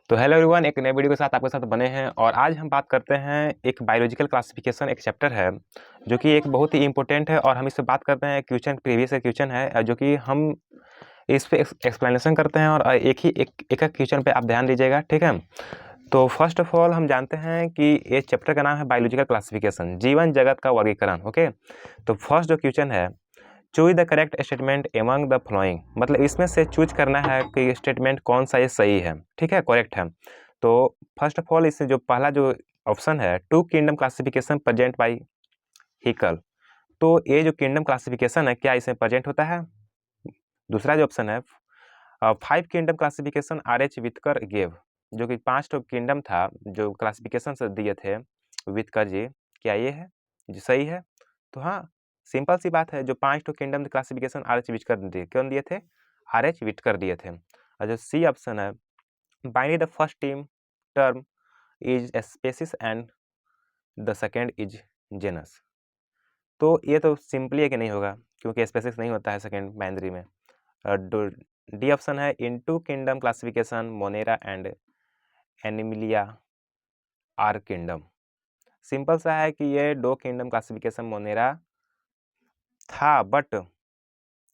तो hello everyone, एक नए वीडियो के साथ आपके साथ बने हैं और आज हम बात करते हैं एक बायोलॉजिकल क्लासिफिकेशन एक चैप्टर है जो कि एक बहुत ही इंपॉर्टेंट है और हम इससे बात करते हैं क्वेश्चन प्रीवियस क्वेश्चन है जो कि हम इस पे एक्सप्लेनेशन करते हैं और एक क्वेश्चन पे आप ध्यान दीजिएगा, ठीक है। तो फर्स्ट ऑफ ऑल हम जानते हैं कि ये चैप्टर का नाम है बायोलॉजिकल क्लासिफिकेशन, जीवन जगत का वर्गीकरण। ओके, तो फर्स्ट जो क्वेश्चन है, choose the correct statement among the following, मतलब इसमें से चूज करना है कि स्टेटमेंट कौन सा ये सही है, ठीक है, करेक्ट है। तो फर्स्ट ऑफ ऑल इससे जो पहला जो ऑप्शन है, two kingdom classification present by Haeckel, तो ये जो किंगडम क्लासिफिकेशन है क्या इसमें प्रेजेंट होता है। दूसरा जो ऑप्शन है, 5 kingdom classification R H. Whittaker gave, जो कि 5 तो किंगडम था जो क्लासिफिकेशन से दिए थे विटकर जी, क्या ये है जो सही है। तो हाँ, सिंपल सी बात है, जो 5 तो किंगडम क्लासिफिकेशन आर.एच. विटकर दिए, कौन दिए थे, आर.एच. विटकर दिए थे। और जो सी ऑप्शन है, binary the first team term is species and the second is genus, तो ये तो सिंपली है कि नहीं होगा क्योंकि स्पेसिस नहीं होता है सेकेंड बाइनरी में। डी ऑप्शन है, in two kingdom classification Monera and Animalia are kingdom, simple सा है कि ये 2 किंगडम क्लासिफिकेशन मोनेरा था, बट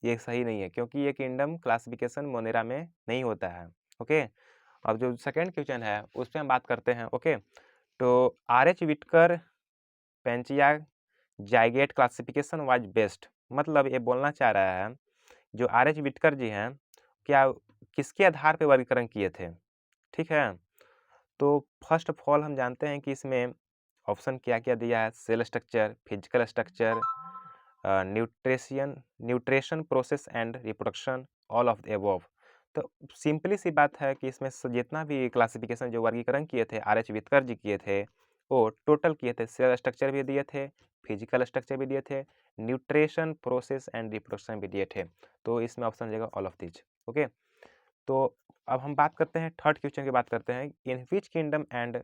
ये सही नहीं है क्योंकि ये किंगडम क्लासिफिकेशन मोनेरा में नहीं होता है। ओके, अब जो सेकेंड क्वेश्चन है उस पर हम बात करते हैं। ओके, तो आर.एच. विटकर पेंचिया जाइगेट क्लासिफिकेशन वाज बेस्ट, मतलब ये बोलना चाह रहा है जो आर.एच. विटकर जी हैं क्या किसके आधार पर वर्गीकरण किए थे, ठीक है। तो फर्स्ट ऑफ ऑल हम जानते हैं कि इसमें ऑप्शन क्या क्या दिया है, cell structure, physical structure, nutrition process and reproduction, all of the above. तो सिंपली सी बात है कि इसमें जितना भी क्लासिफिकेशन जो वर्गीकरण किए थे आर.एच. विटकर जी किए थे वो टोटल किए थे, सेल स्ट्रक्चर भी दिए थे, फिजिकल स्ट्रक्चर भी दिए थे, न्यूट्रिशन प्रोसेस एंड रिप्रोडक्शन भी दिए थे। तो इसमें ऑप्शन हो जाएगा ऑल ऑफ दिस। ओके, तो अब हम बात करते हैं थर्ड क्वेश्चन की बात करते हैं, in which kingdom and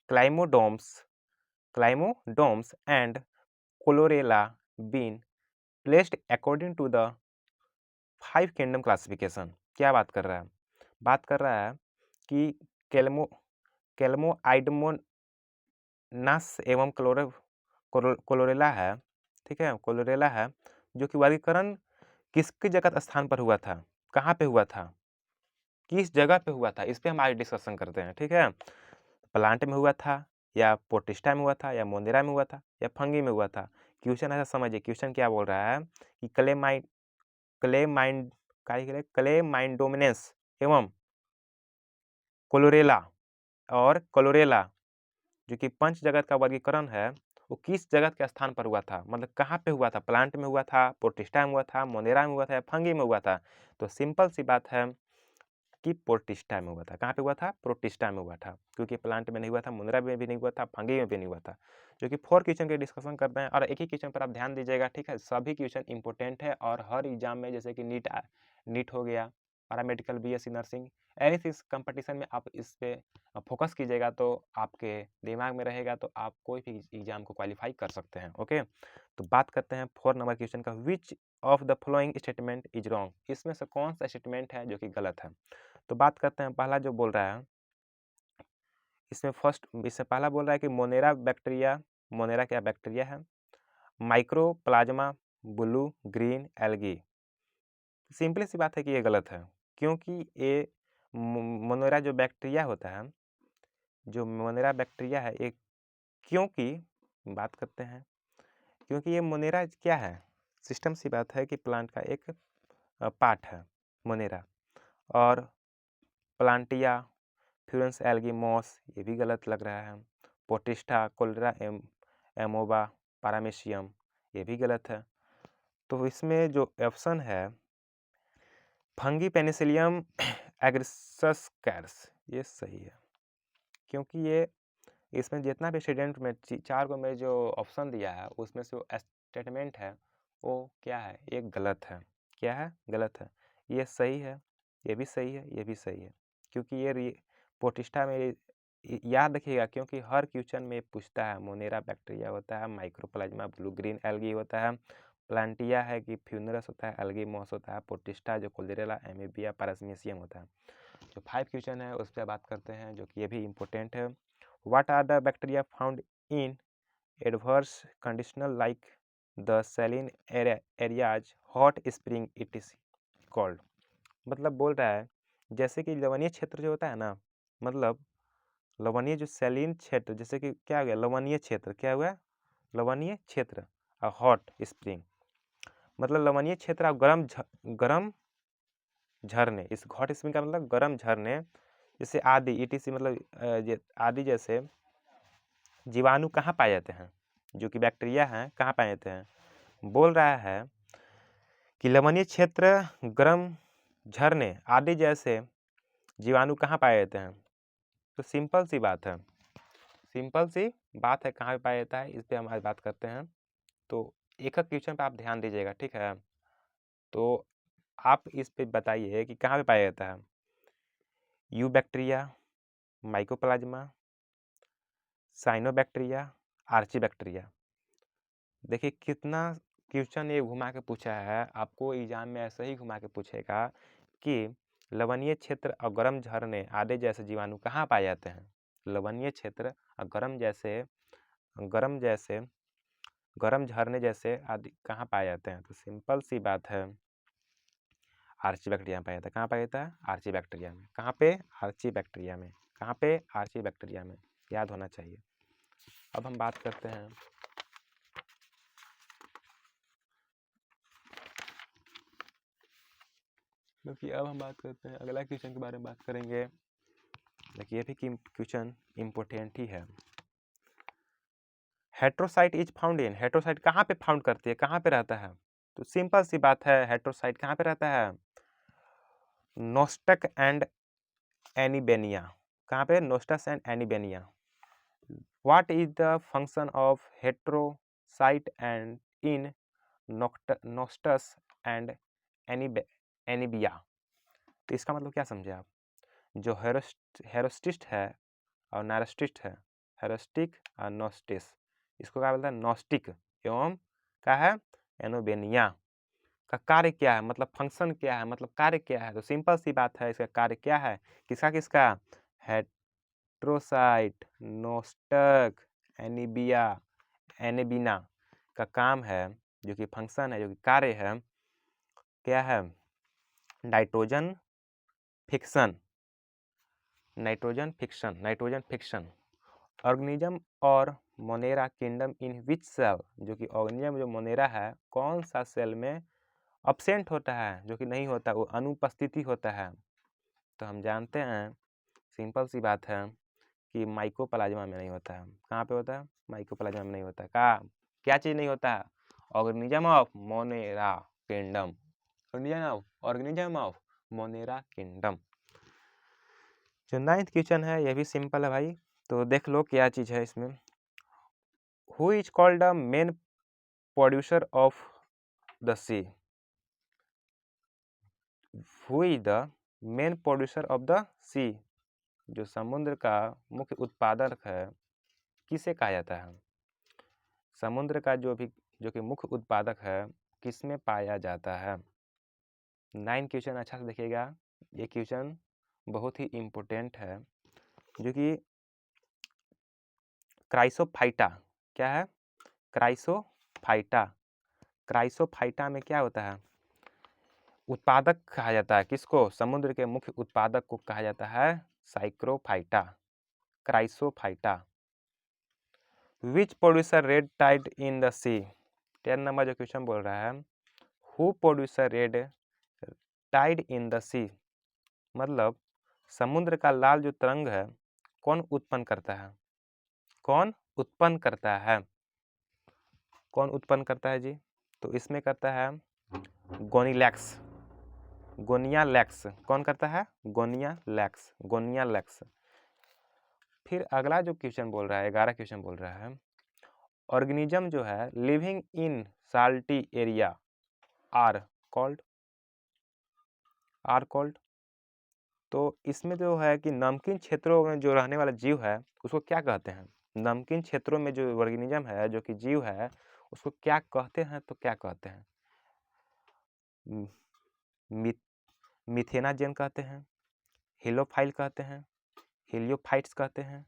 Chlamydomonas and Chlorella been placed according to the 5 kingdom classification, क्या बात कर रहा है, बात कर रहा है कि केल्मो केल्मोआइडमोनास एवं कोलोरेला है, ठीक है, कोलोरेला है, जो कि वर्गीकरण किसकी जगह स्थान पर हुआ था, कहाँ पे हुआ था, किस जगह पे हुआ था, इस पे हम आज डिस्कशन करते हैं, ठीक है। प्लांट में हुआ था या पोर्टिस्टा में हुआ था या मोनेरा में हुआ था या फंगी में हुआ था। क्वेश्चन ऐसा समझिए, क्वेश्चन क्या बोल रहा है कि क्लेमाइंडोमिनेंस एवं कोलोरेला जो कि पंच जगत का वर्गीकरण है वो किस जगत के स्थान पर हुआ था, मतलब कहाँ पे हुआ था, प्लांट में हुआ था, पोर्टिस्टा में हुआ था, मोनेरा में हुआ था या फंगी में हुआ था। तो सिंपल सी बात है कि प्रोटिस्टा में हुआ था। कहाँ पे हुआ था, प्रोटिस्टा में हुआ था, क्योंकि प्लांट में नहीं हुआ था, मोनेरा में भी नहीं हुआ था, फंगी में भी नहीं हुआ था। जो कि 4 क्वेश्चन के डिस्कशन करते हैं और एक ही क्वेश्चन पर आप ध्यान दीजिएगा, ठीक है। सभी क्वेश्चन इंपॉर्टेंट है और हर एग्जाम में, जैसे कि नीट हो गया, paramedical, BSc nursing, any competition में आप इस पे फोकस कीजिएगा तो आपके दिमाग में रहेगा, तो आप कोई भी एग्जाम को क्वालिफाई कर सकते हैं। ओके, तो बात करते हैं 4 नंबर क्वेश्चन का, विच of the following statement is wrong, इसमें से कौन सा स्टेटमेंट है जो कि गलत है। तो बात करते हैं, पहला जो बोल रहा है इससे पहला बोल रहा है कि मोनेरा क्या बैक्टीरिया है, mycoplasma blue green algae. Simply सी बात है कि ये गलत है, क्योंकि ये मोनेरा जो बैक्टीरिया होता है, जो मोनेरा बैक्टीरिया है, एक क्योंकि बात करते हैं, क्योंकि ये मोनेरा क्या है, सिस्टम सी बात है कि प्लांट का एक पार्ट है मोनेरा, और प्लांटिया फ्यूरेंस एल्गी मॉस, ये भी गलत लग रहा है, पोटिस्टा कोलेरा एमोबा पारामेशियम, ये भी गलत है। तो इसमें जो ऑप्शन है फंगी पेनिसिलियम एग्रेसस कैर्स, ये सही है, क्योंकि ये इसमें जितना भी स्टूडेंट में 4 को में जो ऑप्शन दिया है उसमें से स्टेटमेंट है वो क्या है, ये गलत है, क्या है, गलत है। ये सही है, ये भी सही है, ये भी सही है, क्योंकि ये पोटिस्टा में याद रखिएगा, क्योंकि हर क्वेश्चन में पूछता है, मोनेरा बैक्टीरिया होता है, माइक्रोप्लाज्मा ब्लू ग्रीन एल्गी होता है, प्लांटिया है कि फ्यूनरस होता है, एल्गी मॉस होता है, पोटिस्टा जो कोलेरेला एमीबिया पारामेशियम होता है। जो 5 क्वेश्चन है उस पर बात करते हैं, जो कि ये भी इम्पोर्टेंट है। What are the bacteria found in adverse conditional like the saline areas hot spring it is called. मतलब बोल रहा है जैसे कि लवणीय क्षेत्र जो होता है ना, मतलब लवणीय जो सैलिन क्षेत्र, जैसे कि क्या हो गया लवणीय क्षेत्र, क्या हुआ लवणीय क्षेत्र, और हॉट स्प्रिंग मतलब लवणीय क्षेत्र और गरम झरने। इस हॉट स्प्रिंग का मतलब गरम झरने, जैसे आदि ईटीसी मतलब आदि जैसे जीवाणु कहाँ पाए जाते हैं, जो कि बैक्टीरिया हैं कहाँ पाए जाते हैं। बोल रहा है कि लवणीय क्षेत्र, गर्म झरने आदि जैसे जीवाणु कहाँ पाए जाते हैं। तो सिंपल सी बात है, सिंपल सी बात है, कहाँ पे पाया जाता है इस पर हम आज बात करते हैं। तो एक एक क्वेश्चन पे आप ध्यान दीजिएगा, ठीक है। तो आप इस पे बताइए कि कहाँ पे पाया जाता है। Eubacteria, mycoplasma, cyanobacteria, archaebacteria. देखिए कितना क्वेश्चन ये घुमा के पूछा है, आपको एग्जाम में ऐसे ही घुमा के पूछेगा कि लवणीय क्षेत्र और गर्म झरने आदि जैसे जीवाणु कहाँ पाए जाते हैं। लवणीय क्षेत्र और गर्म झरने जैसे आदि कहाँ पाए जाते हैं। तो सिंपल सी बात है, आर्ची बैक्टीरिया में पाया जाता है। कहाँ पाया जाता है, आर्ची बैक्टीरिया में। कहाँ पे, आर्ची बैक्टीरिया में। कहाँ पे, आर्ची बैक्टीरिया में, याद होना चाहिए। अब हम बात करते हैं क्योंकि अब हम बात करते हैं अगला क्वेश्चन के बारे में बात करेंगे। देखिए ये भी क्वेश्चन इम्पोर्टेंट ही है। हेट्रोसाइट इज फाउंड इन, हेट्रोसाइट कहाँ पे फाउंड करती है, कहाँ पे रहता है। तो सिंपल सी बात है, हेट्रोसाइट कहाँ पे रहता है, नोस्टक एंड एनीबेनिया। कहाँ पे, Nostoc and Anabaena. What is the function of heterocyst and in Nostoc and Anabaena. तो इसका मतलब क्या समझे आप, जो हेरोस्टिस्ट है और नायरोस्टिस्ट है, हेरोस्टिक और नोस्टिस, इसको क्या बोलते हैं, नोस्टिक एवं क्या है, एनोबेनिया का कार्य क्या है, मतलब फंक्शन क्या है, मतलब कार्य क्या है। तो सिंपल सी बात है, इसका कार्य क्या है, किसका किसका, हेट्रोसाइट, नोस्टक, एनीबिया, एनेबिना का काम है, जो कि फंक्शन है, जो कि कार्य है, क्या है, nitrogen fiction, nitrogen fiction. Organism और मोनेरा किंगडम इन विच सेल, जो कि ऑर्गेनिज्म जो मोनेरा है कौन सा सेल में अब्सेंट होता है, जो कि नहीं होता, वो अनुपस्थिति होता है। तो हम जानते हैं, सिंपल सी बात है कि माइकोप्लाज्मा में नहीं होता है। कहाँ पे होता है, माइकोप्लाज्मा में नहीं होता है। क्या चीज़ नहीं होता है, organism of Monera kingdom, organism of Monera kingdom. जो 9th क्वेश्चन है ये भी सिंपल है भाई, तो देख लो क्या चीज़ है इसमें। Who is called the main producer of the sea, who is the main producer of the sea, जो समुद्र का मुख्य उत्पादक है, किसे कहा जाता है। समुद्र का जो कि मुख्य उत्पादक है, किसमें पाया जाता है। 9 क्वेश्चन अच्छा से देखिएगा, ये क्वेश्चन बहुत ही इम्पोर्टेंट है, जो कि क्राइसोफाइटा, क्या है, क्राइसोफाइटा, क्राइसोफाइटा में क्या होता है, उत्पादक कहा जाता है किसको, समुद्र के मुख्य उत्पादक को कहा जाता है साइक्रोफाइटा, Chrysophyta. Which producer red tide in the sea, 10 number जो क्वेश्चन बोल रहा है, who producer red tide in the sea, मतलब समुद्र का लाल जो तरंग है कौन उत्पन्न करता है, कौन उत्पन्न करता है, कौन उत्पन्न करता है जी। तो इसमें करता है गोनिलैक्स, गोनियालैक्स, कौन करता है, गोनियालैक्स, गोनियालैक्स। फिर अगला जो क्वेश्चन बोल रहा है, 11 क्वेश्चन बोल रहा है, ऑर्गेनिज्म जो है living in salty area are called, तो इसमें जो है कि नमकीन क्षेत्रों में जो रहने वाला जीव है उसको क्या कहते हैं, नमकीन क्षेत्रों में जो ऑर्गेनिज्म है, जो कि जीव है, उसको क्या कहते हैं, तो क्या कहते हैं, मिथेनाजेन कहते हैं, हेलोफाइल कहते हैं, हेलियोफाइट्स कहते हैं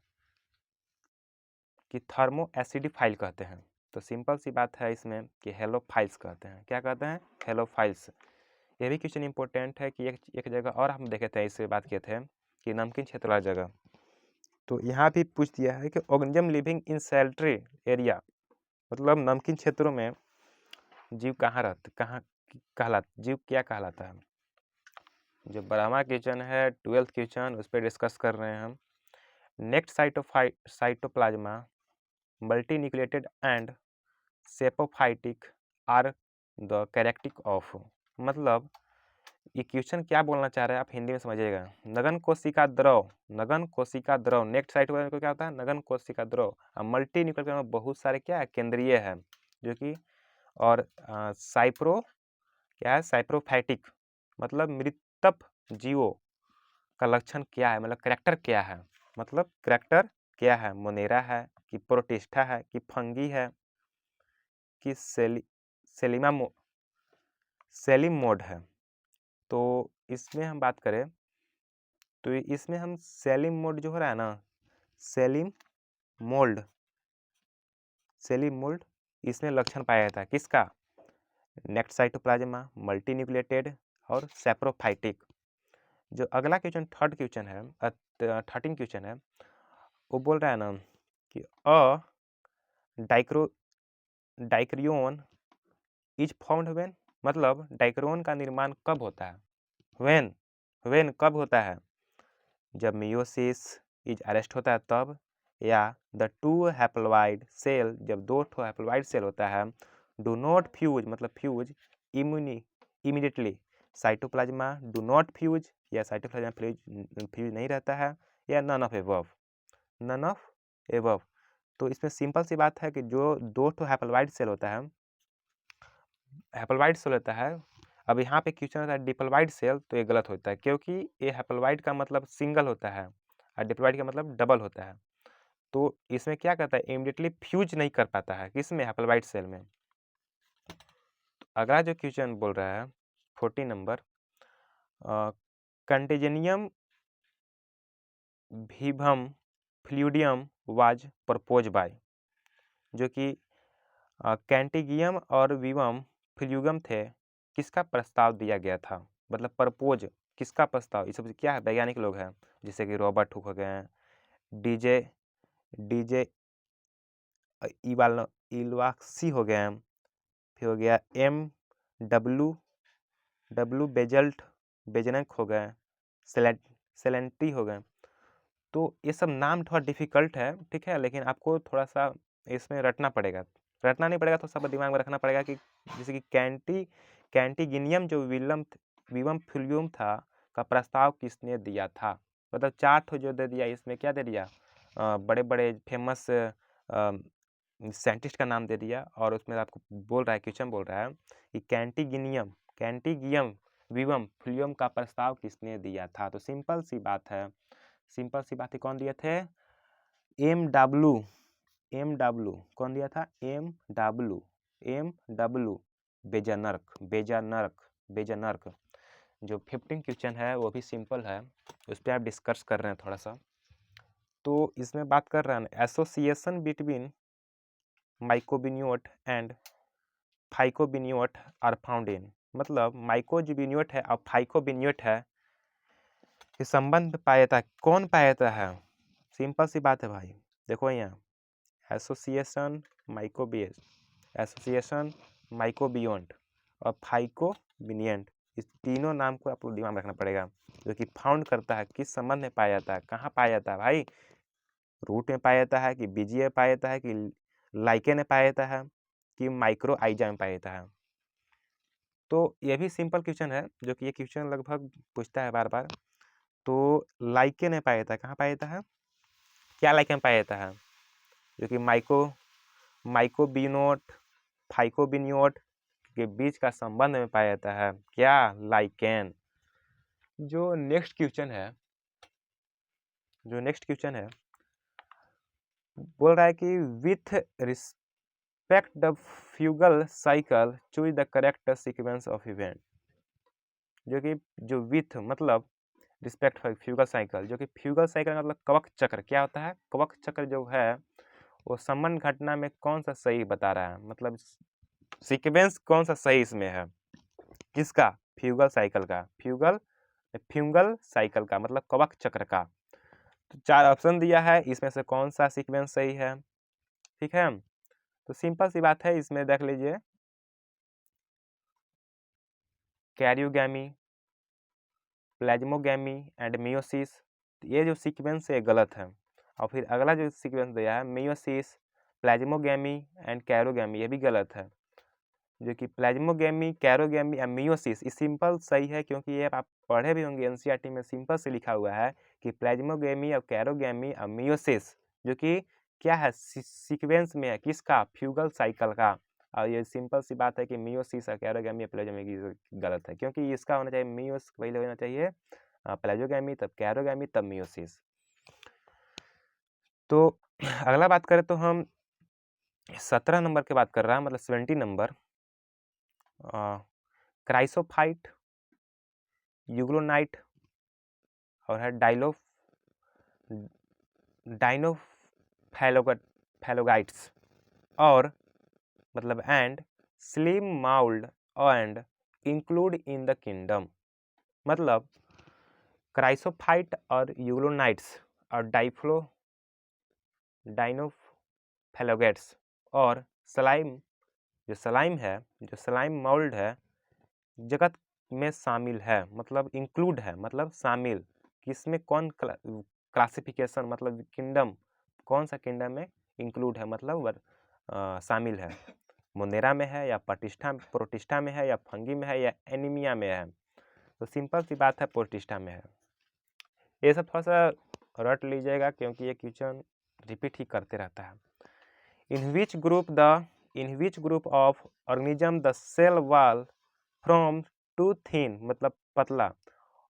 कि थर्मो एसिडिफाइल कहते हैं। तो सिंपल सी बात है इसमें कि हेलोफाइल्स कहते हैं। क्या कहते हैं? हेलोफाइल्स। ये भी क्वेश्चन इंपॉर्टेंट है कि एक जगह और हम देखे थे, इससे बात किए थे कि नमकीन क्षेत्र वाला जगह, तो यहाँ भी पूछ दिया है कि ऑर्गेनिज्म लिविंग इन सैल्ट्री एरिया, मतलब नमकीन क्षेत्रों में जीव कहाँ रहते, कहाँ कहलाता, जीव क्या कहलाता है। जो ब्रह्मा क्वेश्चन है 12th क्वेश्चन, उस पर डिस्कस कर रहे हैं हम। Next cytoplasm multinucleated and saprophytic are the characteristic of, मतलब ये क्वेश्चन क्या बोलना चाह रहे हैं आप हिंदी में समझिएगा। नगन कोशिका द्रव, नगन कोशिका द्रव, नेक्स्ट साइट को क्या होता है? नगन कोशिका द्रव। मल्टी न्यूक्लियर में बहुत सारे क्या है? केंद्रीय है, जो कि और साइप्रो क्या है? साइप्रोफाइटिक, मतलब मृतप जीवों का लक्षण क्या है, मतलब करेक्टर क्या है, मतलब करेक्टर क्या है? मोनेरा है कि प्रोटिस्टा है कि फंगी है कि सेलिम मोड है। तो इसमें हम बात करें तो इसमें हम सेलिम मोड जो हो रहा है ना, सेलिम मोल्ड, इसमें लक्षण पाया जाता है किसका? नेक्स्ट साइटोप्लाज्मा मल्टीन्यूक्लिएटेड और सेप्रोफाइटिक। जो अगला क्वेश्चन थर्ड क्वेश्चन है, 13 क्वेश्चन है, वो बोल रहा है ना कि डाइक्रियोन इज फाउंड व्हेन, मतलब डाइक्रियोन का निर्माण कब होता है? व्हेन कब होता है? जब मियोसिस इज अरेस्ट होता है तब, या द टू हैप्लॉइड सेल, जब दो ठो हैप्लॉइड सेल होता है, डू नॉट फ्यूज, मतलब fuse immediately, cytoplasm do not fuse, या साइटोप्लाज्मा फ्यूज नहीं रहता है, या none of above, none of above. तो इसमें सिंपल सी बात है कि जो दो ठो हैप्लॉइड सेल होता है, हैप्लॉइड सेल होता है, अब यहाँ पे क्वेश्चन होता है डिप्लॉइड सेल, तो ये गलत होता है, क्योंकि ये हैप्लॉइड का मतलब सिंगल होता है और डिप्लॉइड का मतलब डबल होता है। तो इसमें क्या करता है? इमीडिएटली फ्यूज नहीं कर पाता है, किसमें? हैप्लॉइड सेल में। अगला जो क्वेश्चन बोल रहा है 14 नंबर, कंटेजेनियम विवम फ्लूइडियम वाज प्रपोज बाय, जो कि कैंटिगियम और विवम फ्लूगम थे, किसका प्रस्ताव दिया गया था, मतलब प्रपोज किसका प्रस्ताव? ये सब क्या है? वैज्ञानिक लोग हैं, जैसे कि रॉबर्ट हुक हो गए हैं, डीजे डीजे इल्वाक्सी हो गए हैं, फिर हो गया डब्लू बेजनक हो गए, सेलेंटी हो गए। तो ये सब नाम थोड़ा डिफिकल्ट है, ठीक है, लेकिन आपको थोड़ा सा इसमें रटना पड़ेगा, रटना नहीं पड़ेगा तो सब दिमाग में रखना पड़ेगा कि जैसे कि कैंटिगिनियम जो विवम फ्लूइडियम था का प्रस्ताव किसने दिया था, मतलब 4 ठो जो दे दिया, इसमें क्या दे दिया? बड़े बड़े फेमस साइंटिस्ट का नाम दे दिया, और उसमें आपको बोल रहा है, क्वेश्चन बोल रहा है कि कैंटिगियम विवम फ्लूइडियम का प्रस्ताव किसने दिया था। तो सिंपल सी बात है, कौन दिए थे? एम डब्लू कौन दिया था? M W Beijerinck. जो 15 क्वेश्चन है वो भी सिंपल है, उस पर आप डिस्कस कर रहे हैं थोड़ा सा। तो इसमें बात कर रहे हैं association between mycobiont and phycobiont are found in, मतलब माइकोबिनियोट है और फाइकोबिनियोट है, ये संबंध पाया था, कौन पाया था है? सिंपल सी बात है भाई, देखो यहाँ एसोसिएशन माइकोबियोंट और फाइकोबिनियंट, इस तीनों नाम को आपको दिमाग में रखना पड़ेगा, जो कि फाउंड करता है, किस संबंध में पाया जाता है, कहाँ पाया जाता है भाई? रूट में पाया जाता है कि बीजीए में पाया जाता है कि लाइकेन में पाया जाता है कि माइक्रो आइजा में पाया जाता है। तो ये भी सिंपल क्वेश्चन है, जो कि ये क्वेश्चन लगभग पूछता है बार बार। तो लाइकेन में पाया जाता है, कहाँ पाया जाता है? क्या लाइकेन में पाया जाता है? जो कि माइकोबिनोट फाइकोबिनियोट के बीच का संबंध में पाया जाता है, क्या? लाइकेन। जो नेक्स्ट क्वेश्चन है बोल रहा है कि with respect the fugal cycle choose the correct sequence of event, जो कि जो विथ मतलब रिस्पेक्ट फॉर फ्यूगल साइकिल, जो कि फ्यूगल साइकिल मतलब कवक चक्र क्या होता है, कवक चक्र जो है वो संबंध घटना में कौन सा सही बता रहा है, मतलब सीक्वेंस कौन सा सही इसमें है, किसका, फ्यूगल साइकिल का, फ्यूगल साइकिल का मतलब कवक चक्र का। तो 4 ऑप्शन दिया है, इसमें से कौन सा सीक्वेंस सही है, ठीक है। तो सिंपल सी बात है, इसमें देख लीजिए कैरियोगैमी, प्लाज्मोगैमी एंड मियोसिस, ये जो सीक्वेंस है गलत है। और फिर अगला जो सीक्वेंस दिया है मियोसिस, प्लाज्मोगैमी एंड कैरोगैमी, ये भी गलत है। जो कि प्लाज्मोगैमी, कैरोगैमी या मियोसिस, ये सिंपल सही है, क्योंकि ये आप पढ़े भी होंगे एनसीईआरटी में, सिंपल से लिखा हुआ है कि प्लाज्मोगैमी और कैरोगैमी और मियोसिस, जो कि क्या है, सीक्वेंस में है किसका, फ्यूगल साइकिल का। और ये सिंपल सी बात है कि मियोसिस और कैरोगैमी प्लाज्मोगैमी गलत है, क्योंकि इसका होना चाहिए मियोस पहले होना चाहिए, प्लाज्मोगैमी तब कैरोगैमी तब मियोसिस। तो अगला बात करें तो हम 17 नंबर की बात कर रहा है, मतलब 70 नंबर, क्राइसोफाइट, यूग्लोनाइट और है डाइनोफैलोगाइट्स और मतलब and slim mould and include in the kingdom, मतलब क्राइसोफाइट और यूग्लोनाइट्स और डाइनोफैलोगेट्स और स्लाइम, जो स्लाइम है, जो स्लाइम माउल्ड है, जगत में शामिल है, मतलब इंक्लूड है, मतलब शामिल, किसमें कौन क्लासिफिकेशन, मतलब किंगडम, कौन सा किंगडम में इंक्लूड है, मतलब शामिल है, मोनेरा में है या प्रोटिस्टा में है या फंगी में है या एनीमिया में है। तो सिंपल सी बात है, प्रोटिस्टा में है। ये सब थोड़ा सा रट लीजिएगा, क्योंकि ये क्वेश्चन रिपीट ही करते रहता है। In which group of organism the cell wall from two thin, मतलब पतला,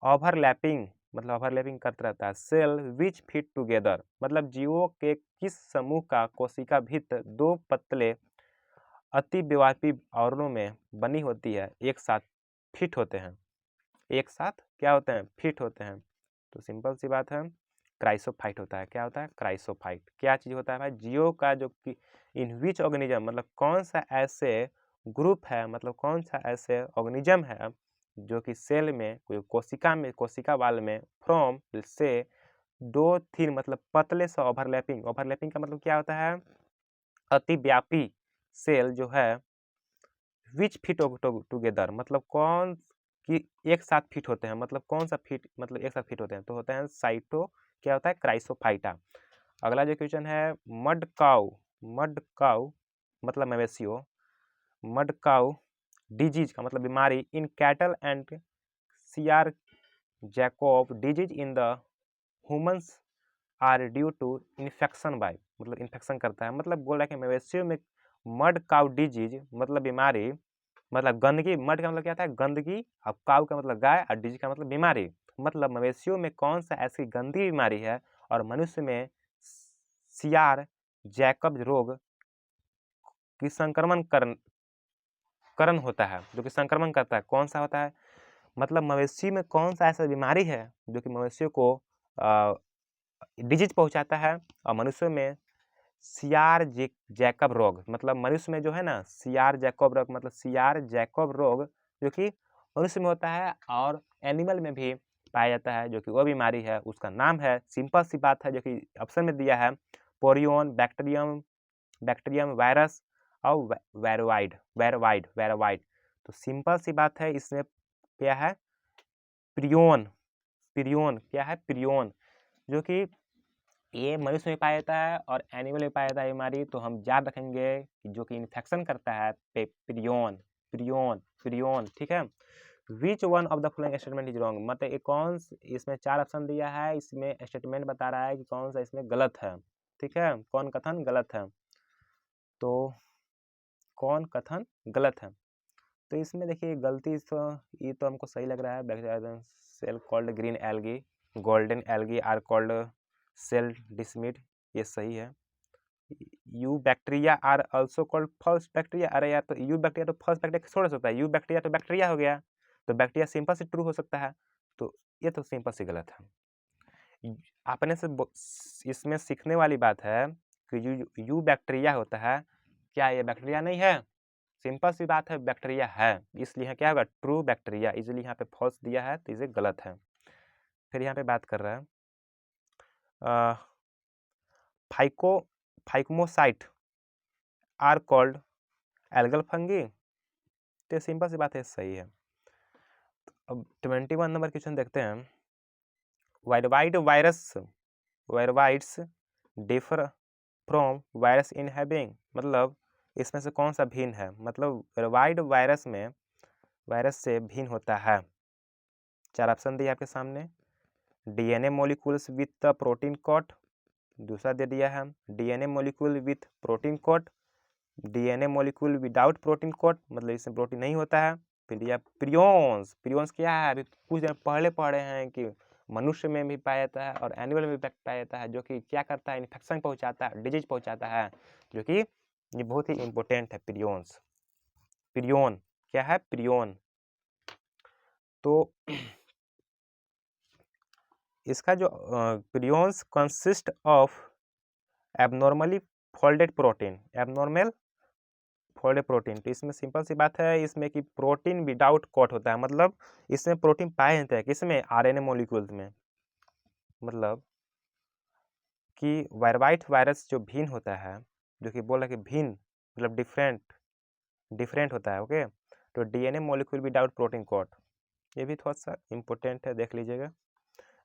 ओवरलैपिंग, मतलब ओवरलैपिंग करता रहता है, सेल विच फिट टुगेदर, मतलब जीवों के किस समूह का कोशिका भित्त 2 पतले अतिव्यापी आवरणों में बनी होती है, एक साथ फिट होते हैं, एक साथ क्या होते हैं, फिट होते हैं। तो सिंपल सी बात है, क्राइसोफाइट होता है, क्या होता है, क्राइसोफाइट। क्या चीज होता है भाई, जियो का जो कि इन विच ऑर्गेनिज्म, मतलब कौन सा ऐसे ग्रुप है, मतलब कौन सा ऐसे ऑर्गेनिज्म है जो कि सेल में, कोई कोशिका वाल में, फ्रॉम से 2 थिन, मतलब पतले से ओवरलैपिंग का मतलब क्या होता है, अतिव्यापी सेल जो है, विच फिट टुगेदर, मतलब कौन कि एक साथ फिट होते हैं, मतलब कौन सा फिट, मतलब एक साथ फिट होते हैं, तो होता है साइटो, क्या होता है, क्राइसोफाइटा। अगला जो क्वेश्चन है मड काउ मतलब मवेशियों, मड काउ डिजीज का मतलब बीमारी in cattle and C R Jakob disease in the humans are due to infection by, मतलब इन्फेक्शन करता है, मतलब बोल रहा है कि मवेशियों में मड काउ डिजीज मतलब बीमारी, मतलब गंदगी, मड का मतलब क्या था, गंदगी, अब काउ का मतलब गाय और डिजीज का मतलब बीमारी, मतलब मवेशियों में कौन सा ऐसी गंदी बीमारी है और मनुष्य में सीआर जैकब रोग की संक्रमण करण होता है, जो कि संक्रमण करता है, कौन सा होता है, मतलब मवेशी में कौन सा ऐसा बीमारी है जो कि मवेशियों को डिजीज पहुंचाता है और मनुष्य में सीआर जैकब रोग, मतलब मनुष्य में जो है ना सीआर जैकब रोग, मतलब सीआर जैकब रोग जो कि मनुष्य में होता है और एनिमल में भी पाया जाता है, जो कि वो बीमारी है, उसका नाम है, सिंपल सी बात है, जो कि ऑप्शन में दिया है, पोरियन, बैक्टीरियम वायरस और वेरोवाइड। तो सिंपल सी बात है, इसमें क्या है, प्रियोन, क्या है, प्रियोन, जो कि ये मनुष्य में पाया जाता है और एनिमल में पाया जाता है बीमारी, तो हम याद रखेंगे कि जो कि इन्फेक्शन करता है प्रियोन, ठीक है। Which one of the following statement is wrong, मतलब ये कौन, इसमें 4 ऑप्शन दिया है, इसमें स्टेटमेंट बता रहा है कि कौन सा इसमें गलत है, ठीक है, कौन कथन गलत है, तो कौन कथन गलत है। तो इसमें देखिए गलती, तो ये तो हमको सही लग रहा है, bacteria cell called green algae, golden algae are called cell desmid, ये सही है। Eubacteria are also called false bacteria, अरे यार, तो यू बैक्टीरिया तो फॉल्स बैक्टीरिया थोड़ा सा होता है, यू बैक्टीरिया तो बैक्टीरिया हो गया, तो बैक्टीरिया सिंपल से ट्रू हो सकता है, तो ये तो सिंपल सी गलत है। अपने से इसमें सीखने वाली बात है कि यू बैक्टीरिया होता है, क्या ये बैक्टीरिया नहीं है? सिंपल सी बात है, बैक्टीरिया है, इसलिए यहाँ क्या होगा? True bacteria. इसलिए यहाँ पे फॉल्स दिया है तो इसे गलत है। फिर यहाँ पे बात कर रहा है फाइकोमोसाइट आर कॉल्ड एल्गल फंगी, तो सिंपल सी बात है, सही है। अब 21 नंबर क्वेश्चन देखते हैं। Viroids differ from virus in having, मतलब इसमें से कौन सा भिन्न है? मतलब वायरवाइड वायरस से भिन्न होता है। 4 ऑप्शन दिए आपके सामने। DNA molecules with the protein coat, दूसरा दे दिया है DNA molecule with protein coat, DNA molecule without protein coat, मतलब इसमें प्रोटीन नहीं होता है। फिर दिया प्रियोन्स। प्रियोन्स क्या है? अभी कुछ दिन पहले पढ़े हैं कि मनुष्य में भी पाया जाता है और एनिमल में भी पाया जाता है, जो कि क्या करता है? इन्फेक्शन पहुंचाता है, डिजीज पहुंचाता है, जो कि ये बहुत ही इंपॉर्टेंट है। प्रियोन्स, प्रियोन क्या है? प्रियोन। तो इसका जो prions consist of abnormally folded protein, abnormal folded protein. तो इसमें सिंपल सी बात है, इसमें कि प्रोटीन विदाउट कोट होता है, मतलब इसमें प्रोटीन पाए जाते हैं किसमें? आरएनए मॉलिक्यूल्स में। मतलब कि वायरवाइट वायरस जो भिन्न होता है, जो कि बोला कि भिन्न मतलब डिफरेंट होता है, ओके। तो DNA molecule without protein coat, ये भी थोड़ा सा इंपॉर्टेंट है, देख लीजिएगा।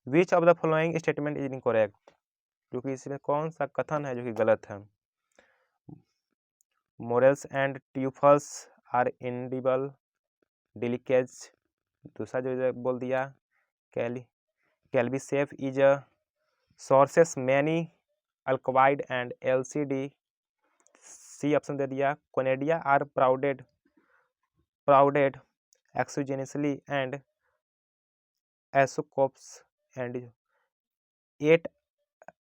Which of the following statement is incorrect, क्योंकि इसमें कौन सा कथन है जो कि गलत है? Morels and truffles are edible delicacies, दूसरा जो बोल दिया Claviceps is a sources many अल्कवाइड एंड एलसीडी, सी ऑप्शन दे दिया conidia are produced exogenously and ascospores and at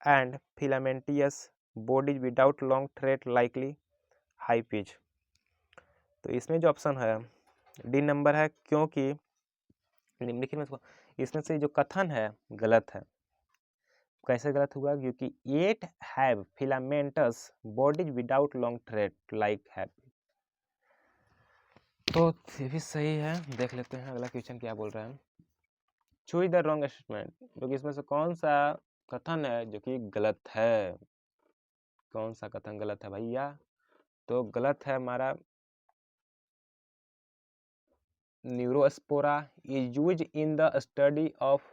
and filamentous bodies without long thread likely high pitch. तो इसमें जो ऑप्शन है डी नंबर है, क्योंकि निम्नलिखित में इसमें से जो कथन है गलत है। कैसे गलत हुआ? क्योंकि at have filamentous bodies without long thread like have, तो ये भी सही है। देख लेते हैं अगला क्वेश्चन क्या बोल रहा है। चूज द रॉन्ग स्टेटमेंट, क्योंकि इसमें से कौन सा कथन है जो कि गलत है? कौन सा कथन गलत है भैया? तो गलत है हमारा Neurospora is use in the study of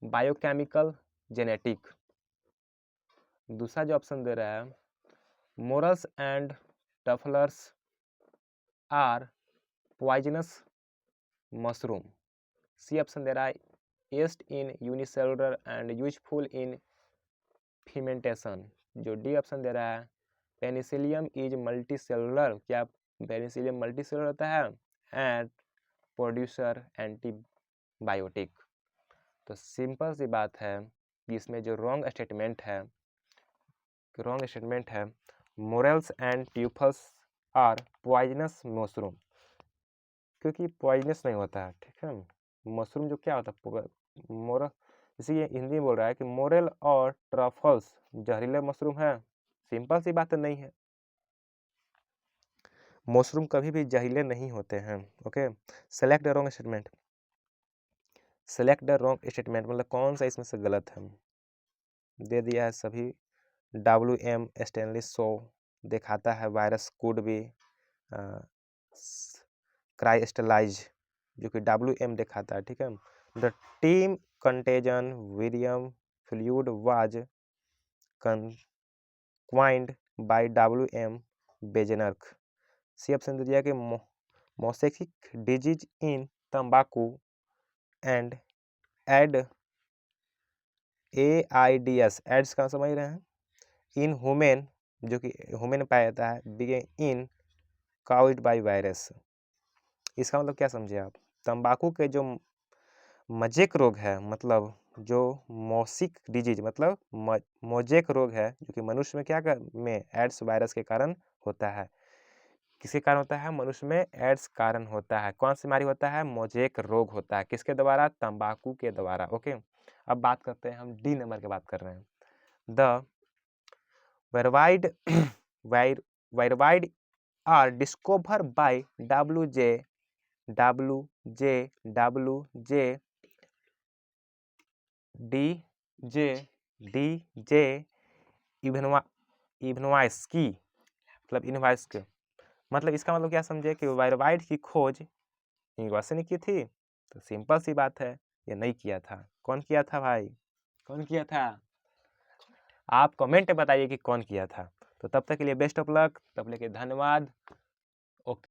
biochemical genetic. दूसरा जो ऑप्शन दे रहा है morels and truffles are poisonous mushroom, C option दे रहा है yeast in unicellular and useful in fermentation, जो डी ऑप्शन दे रहा है पेनिसिलियम इज मल्टीसेलुलर, क्या पेनिसिलियम मल्टीसेलुलर होता है एंड प्रोड्यूसर एंटीबायोटिक। तो सिंपल सी बात है कि इसमें जो रॉन्ग स्टेटमेंट है morels and truffles are poisonous mushroom, क्योंकि पॉइजनस नहीं होता है, ठीक है। मशरूम जो क्या होता है मोरल, इसीलिए हिंदी में बोल रहा है कि मोरेल और ट्रफल्स जहरीले मशरूम है। सिंपल सी बात नहीं है, मशरूम कभी भी जहरीले नहीं होते हैं, okay. Select the wrong statement, select the wrong statement मतलब कौन सा इसमें से गलत है? दे दिया है सभी। WM स्टेनलेस शो दिखाता है वायरस कुड भी क्राइस्टलाइज, जो कि WM दिखाता है, ठीक है। The term contagium vivum fluidum was coined by WM Beijerinck, C option दे दिया कि मोसेकिक डिजीज इन तंबाकू एंड एड AIDS, एड्स का समझ रहे हैं, इन ह्यूमन, जो कि ह्यूमन पाया जाता है, begin in caused by virus. इसका मतलब क्या समझे आप? तंबाकू के जो मजेक रोग है, मतलब जो मौसिक डिजीज मतलब मोजेक रोग है, जो कि मनुष्य में क्या में एड्स वायरस के कारण होता है, किसके कारण होता है? मनुष्य में एड्स कारण होता है। कौन सी बीमारी होता है? मोज़ेक रोग होता है। किसके द्वारा? तंबाकू के द्वारा। ओके, अब बात करते हैं, हम डी नंबर की बात कर रहे हैं। The viroid viroid are discover by D J Ivanovsky, मतलब इनवाइस्क, मतलब इसका मतलब क्या समझे कि वायरवाइड की खोज इनवाइस्क ने की थी? तो सिंपल सी बात है, ये नहीं किया था। कौन किया था भाई? कौन किया था? आप कमेंट बताइए कि कौन किया था। तो तब तक के लिए बेस्ट ऑफ लक, तब तक के लिए धन्यवाद।